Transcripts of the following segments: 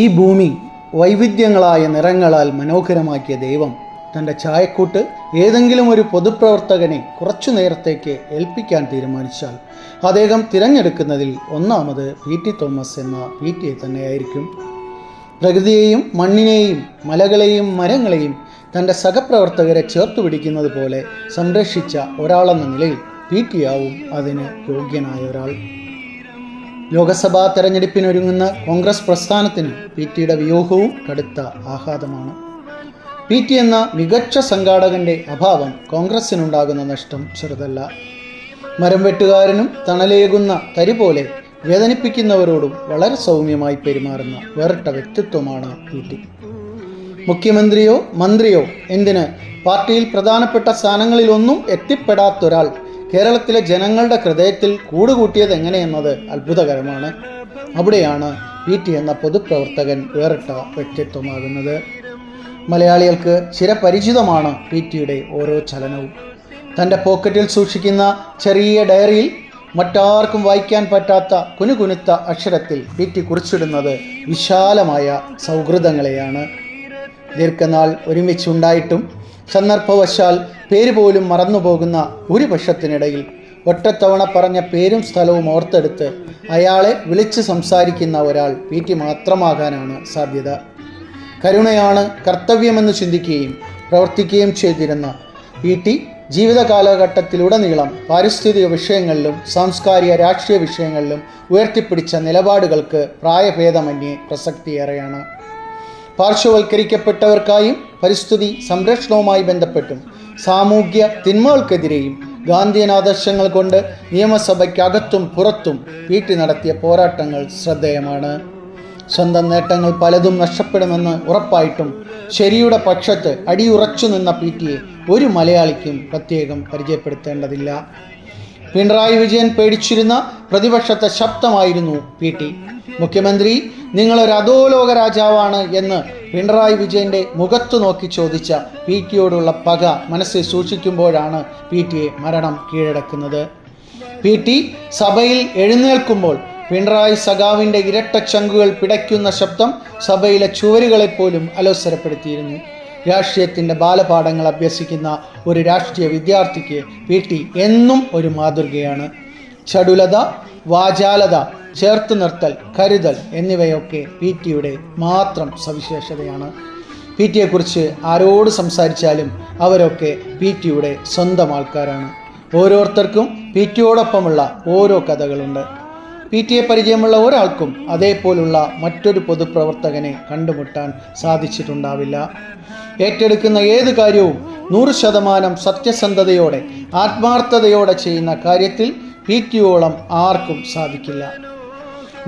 ഈ ഭൂമി വൈവിധ്യങ്ങളായ നിറങ്ങളാൽ മനോഹരമാക്കിയ ദൈവം തൻ്റെ ഛായക്കൂട്ട് ഏതെങ്കിലും ഒരു പൊതുപ്രവർത്തകനെ കുറച്ചു നേരത്തേക്ക് ഏൽപ്പിക്കാൻ തീരുമാനിച്ചാൽ അദ്ദേഹം തിരഞ്ഞെടുക്കുന്നതിൽ ഒന്നാമത് പി.ടി. തോമസ് എന്ന പി.ടിയെ തന്നെയായിരിക്കും. പ്രകൃതിയെയും മണ്ണിനെയും മലകളെയും മരങ്ങളെയും തൻ്റെ സഹപ്രവർത്തകരെ ചേർത്തു പിടിക്കുന്നത് പോലെ സംരക്ഷിച്ച ഒരാളെന്ന നിലയിൽ പി.ടിയാവും അതിന് യോഗ്യനായ ഒരാൾ. ലോക്സഭാ തെരഞ്ഞെടുപ്പിനൊരുങ്ങുന്ന കോൺഗ്രസ് പ്രസ്ഥാനത്തിന് പി.ടിയുടെ വിയോഗവും കടുത്ത ആഘാതമാണ്. പി.ടി എന്ന മികച്ച സംഘാടകൻ്റെ അഭാവം കോൺഗ്രസ്സിനുണ്ടാകുന്ന നഷ്ടം ചെറുതല്ല. മരം വെട്ടുകാരനും തണലേകുന്ന തരി പോലെ വേദനിപ്പിക്കുന്നവരോടും വളരെ സൗമ്യമായി പെരുമാറുന്ന വേറിട്ട വ്യക്തിത്വമാണ് പി.ടി. മുഖ്യമന്ത്രിയോ മന്ത്രിയോ എന്തിന് പാർട്ടിയിൽ പ്രധാനപ്പെട്ട സ്ഥാനങ്ങളിലൊന്നും എത്തിപ്പെടാത്തൊരാൾ കേരളത്തിലെ ജനങ്ങളുടെ ഹൃദയത്തിൽ കൂടുകൂട്ടിയത് എങ്ങനെയെന്നത് അത്ഭുതകരമാണ്. അവിടെയാണ് പി.ടി എന്ന പൊതുപ്രവർത്തകൻ വേറിട്ട വ്യക്തിത്വമാകുന്നത്. മലയാളികൾക്ക് ചിരപരിചിതമാണ് പി.ടിയുടെ ഓരോ ചലനവും. തൻ്റെ പോക്കറ്റിൽ സൂക്ഷിക്കുന്ന ചെറിയ ഡയറിയിൽ മറ്റാർക്കും വായിക്കാൻ പറ്റാത്ത കുനുകുനുത്ത അക്ഷരത്തിൽ പി.ടി കുറിച്ചിടുന്നത് വിശാലമായ സൗഹൃദങ്ങളെയാണ്. ദീർഘനാൾ ഒരുമിച്ചുണ്ടായിട്ടും സന്ദർഭവശാൽ പേര് പോലും മറന്നുപോകുന്ന ഭൂരിപക്ഷത്തിനിടയിൽ ഒറ്റത്തവണ പറഞ്ഞ പേരും സ്ഥലവും ഓർത്തെടുത്ത് അയാളെ വിളിച്ച് സംസാരിക്കുന്ന ഒരാൾ പി.ടി മാത്രമാകാനാണ് സാധ്യത. കരുണയാണ് കർത്തവ്യമെന്ന് ചിന്തിക്കുകയും പ്രവർത്തിക്കുകയും ചെയ്തിരുന്ന പി.ടി ജീവിത കാലഘട്ടത്തിലുടനീളം പാരിസ്ഥിതിക വിഷയങ്ങളിലും സാംസ്കാരിക രാഷ്ട്രീയ വിഷയങ്ങളിലും ഉയർത്തിപ്പിടിച്ച നിലപാടുകൾക്ക് പ്രായഭേദമന്യേ പ്രസക്തിയേറെയാണ്. പാർശ്വവൽക്കരിക്കപ്പെട്ടവർക്കായും പരിസ്ഥിതി സംരക്ഷണവുമായി ബന്ധപ്പെട്ടും സാമൂഹ്യ തിന്മകൾക്കെതിരെയും ഗാന്ധിയൻ ആദർശങ്ങൾ കൊണ്ട് നിയമസഭയ്ക്കകത്തും പുറത്തും പി.ടി നടത്തിയ പോരാട്ടങ്ങൾ ശ്രദ്ധേയമാണ്. സ്വന്തം നേട്ടങ്ങൾ പലതും നഷ്ടപ്പെടുമെന്ന് ഉറപ്പായിട്ടും ശരിയുടെ പക്ഷത്ത് അടിയുറച്ചു നിന്ന പി.ടിയെ ഒരു മലയാളിക്കും പ്രത്യേകം പരിചയപ്പെടുത്തേണ്ടതില്ല. പിണറായി വിജയൻ പേടിച്ചിരുന്ന പ്രതിപക്ഷത്തെ ശബ്ദമായിരുന്നു പി.ടി. മുഖ്യമന്ത്രി, നിങ്ങളൊരു അധോലോക രാജാവാണ് എന്ന് പിണറായി വിജയൻ്റെ മുഖത്തു നോക്കി ചോദിച്ച പി.ടിയോടുള്ള പക മനസ്സിൽ സൂക്ഷിക്കുമ്പോഴാണ് പി.ടിയെ മരണം കീഴടക്കുന്നത്. പി.ടി സഭയിൽ എഴുന്നേൽക്കുമ്പോൾ പിണറായി സഖാവിൻ്റെ ഇരട്ടച്ചങ്കുകൾ പിടയ്ക്കുന്ന ശബ്ദം സഭയിലെ ചുവരുകളെപ്പോലും അലോസരപ്പെടുത്തിയിരുന്നു. രാഷ്ട്രീയത്തിൻ്റെ ബാലപാഠങ്ങൾ അഭ്യസിക്കുന്ന ഒരു രാഷ്ട്രീയ വിദ്യാർത്ഥിക്ക് പി.ടി എന്നും ഒരു മാതൃകയാണ്. ചടുലത, വാചാലത, ചേർത്ത് നിർത്തൽ, കരുതൽ എന്നിവയൊക്കെ പി.ടിയുടെ മാത്രം സവിശേഷതയാണ്. പി.ടിയെക്കുറിച്ച് ആരോട് സംസാരിച്ചാലും അവരൊക്കെ പി.ടിയുടെ സ്വന്തം ആൾക്കാരാണ്. ഓരോരുത്തർക്കും പി.ടിയോടൊപ്പമുള്ള ഓരോ കഥകളുണ്ട്. പി.ടിയെ പരിചയമുള്ള ഒരാൾക്കും അതേപോലുള്ള മറ്റൊരു പൊതുപ്രവർത്തകനെ കണ്ടുമുട്ടാൻ സാധിച്ചിട്ടുണ്ടാവില്ല. ഏറ്റെടുക്കുന്ന ഏത് കാര്യവും 100% സത്യസന്ധതയോടെ ആത്മാർത്ഥതയോടെ ചെയ്യുന്ന കാര്യത്തിൽ പി.ടിയോളം ആർക്കും സാധിക്കില്ല.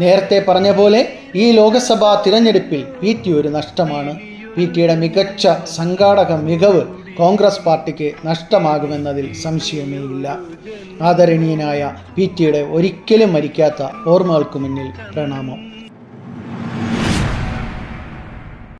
നേരത്തെ പറഞ്ഞ പോലെ ഈ ലോക്സഭാ തിരഞ്ഞെടുപ്പിൽ പി.ടി ഒരു നഷ്ടമാണ്. പി.ടിയുടെ മികച്ച സംഘാടക മികവ് കോൺഗ്രസ് പാർട്ടിക്ക് നഷ്ടമാകുമെന്നതിൽ സംശയമേയില്ല. ആദരണീയനായ പി.ടിയുടെ ഒരിക്കലും മരിക്കാത്ത ഓർമ്മകൾക്ക് മുന്നിൽ പ്രണാമം.